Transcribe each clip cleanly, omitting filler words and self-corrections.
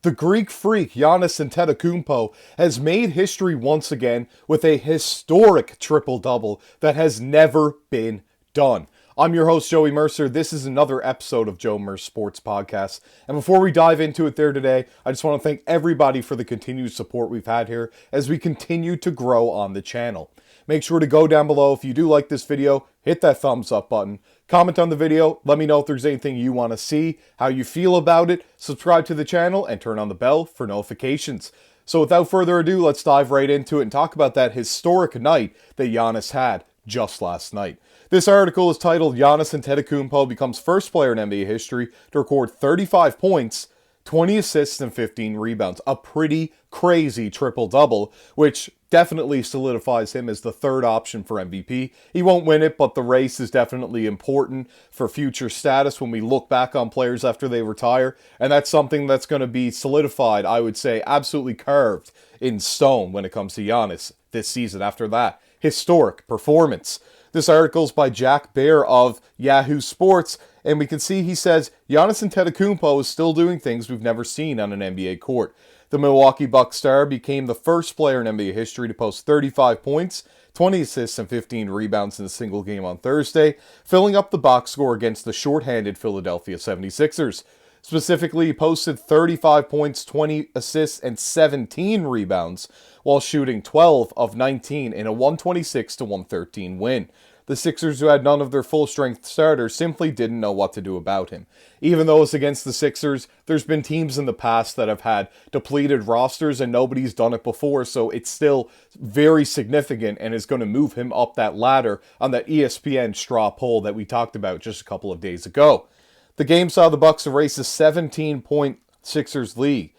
The Greek freak Giannis Antetokounmpo has made history once again with a historic triple-double that has never been done. I'm your host, Joey Mercer. This is another episode of Joe Mercer Sports Podcast. And before we dive into it there today, I just want to thank everybody for the continued support we've had here as we continue to grow on the channel. Make sure to go down below. If you do like this video, hit that thumbs up button. Comment on the video. Let me know if there's anything you want to see, how you feel about it. Subscribe to the channel and turn on the bell for notifications. So without further ado, let's dive right into it and talk about that historic night that Giannis had just last night. This article is titled Giannis Antetokounmpo becomes first player in NBA history to record 35 points, 20 assists, and 15 rebounds. A pretty crazy triple-double, which definitely solidifies him as the third option for MVP. He won't win it, but the race is definitely important for future status when we look back on players after they retire. And that's something that's going to be solidified, I would say, absolutely carved in stone when it comes to Giannis this season after that historic performance. This article is by Jack Baer of Yahoo Sports, and we can see he says, Giannis Antetokounmpo is still doing things we've never seen on an NBA court. The Milwaukee Bucks star became the first player in NBA history to post 35 points, 20 assists, and 15 rebounds in a single game on Thursday, filling up the box score against the shorthanded Philadelphia 76ers. Specifically, he posted 35 points, 20 assists, and 17 rebounds, while shooting 12 of 19 in a 126-113 win. The Sixers, who had none of their full-strength starters, simply didn't know what to do about him. Even though it's against the Sixers, there's been teams in the past that have had depleted rosters and nobody's done it before, so it's still very significant and is going to move him up that ladder on that ESPN straw poll that we talked about just a couple of days ago. The game saw the Bucks erase a 17-point Sixers lead.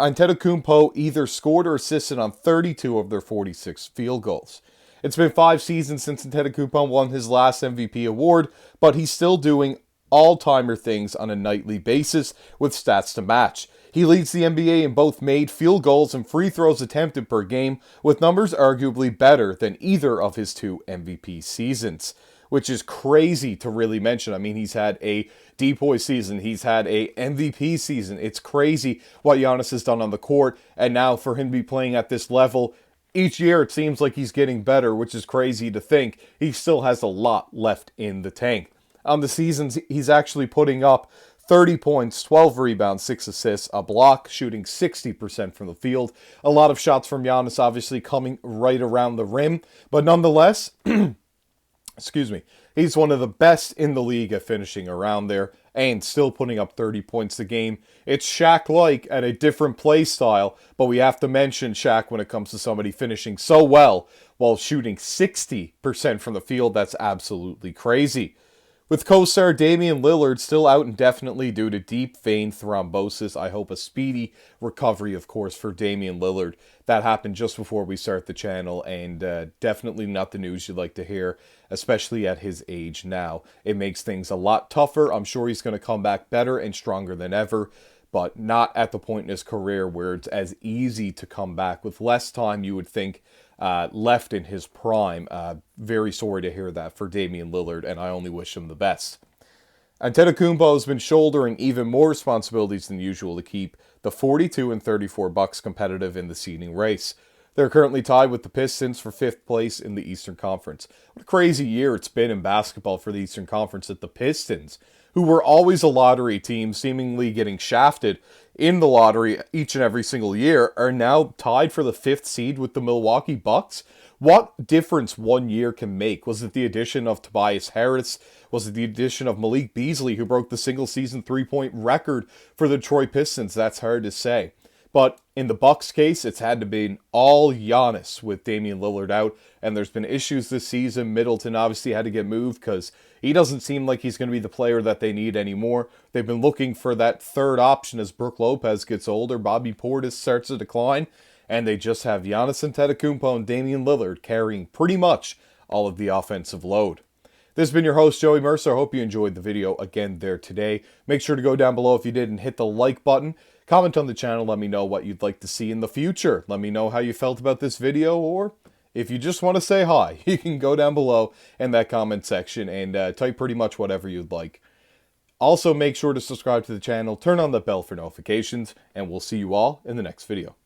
Antetokounmpo either scored or assisted on 32 of their 46 field goals. It's been 5 seasons since Antetokounmpo won his last MVP award, but he's still doing all-timer things on a nightly basis with stats to match. He leads the NBA in both made field goals and free throws attempted per game, with numbers arguably better than either of his 2 MVP seasons, which is crazy to really mention. I mean, he's had a depoy season. He's had a MVP season. It's crazy what Giannis has done on the court, and now for him to be playing at this level, each year it seems like he's getting better, which is crazy to think. He still has a lot left in the tank. On the seasons, he's actually putting up 30 points, 12 rebounds, 6 assists, a block, shooting 60% from the field. A lot of shots from Giannis obviously coming right around the rim, but nonetheless, excuse me, he's one of the best in the league at finishing around there and still putting up 30 points a game. It's Shaq-like at a different play style, but we have to mention Shaq when it comes to somebody finishing so well while shooting 60% from the field. That's absolutely crazy. With co-star Damian Lillard still out indefinitely due to deep vein thrombosis, I hope a speedy recovery, of course, for Damian Lillard. That happened just before we start the channel, and definitely not the news you'd like to hear, especially at his age now. It makes things a lot tougher. I'm sure he's going to come back better and stronger than ever, but not at the point in his career where it's as easy to come back with less time, you would think, left in his prime. Very sorry to hear that for Damian Lillard, and I only wish him the best. Antetokounmpo has been shouldering even more responsibilities than usual to keep the 42 and 34 Bucks competitive in the seeding race. They're currently tied with the Pistons for 5th place in the Eastern Conference. What a crazy year it's been in basketball for the Eastern Conference that the Pistons, who were always a lottery team, seemingly getting shafted in the lottery each and every single year, are now tied for the 5th seed with the Milwaukee Bucks. What difference one year can make? Was it the addition of Tobias Harris? Was it the addition of Malik Beasley, who broke the single-season three-point record for the Detroit Pistons? That's hard to say. But in the Bucks' case, it's had to be all Giannis with Damian Lillard out, and there's been issues this season. Middleton obviously had to get moved because he doesn't seem like he's going to be the player that they need anymore. They've been looking for that third option as Brook Lopez gets older. Bobby Portis starts to decline, and they just have Giannis Antetokounmpo and Damian Lillard carrying pretty much all of the offensive load. This has been your host, Joey Mercer. I hope you enjoyed the video again there today. Make sure to go down below if you did and hit the like button. Comment on the channel. Let me know what you'd like to see in the future. Let me know how you felt about this video, or if you just want to say hi, you can go down below in that comment section and type pretty much whatever you'd like. Also, make sure to subscribe to the channel, turn on the bell for notifications, and we'll see you all in the next video.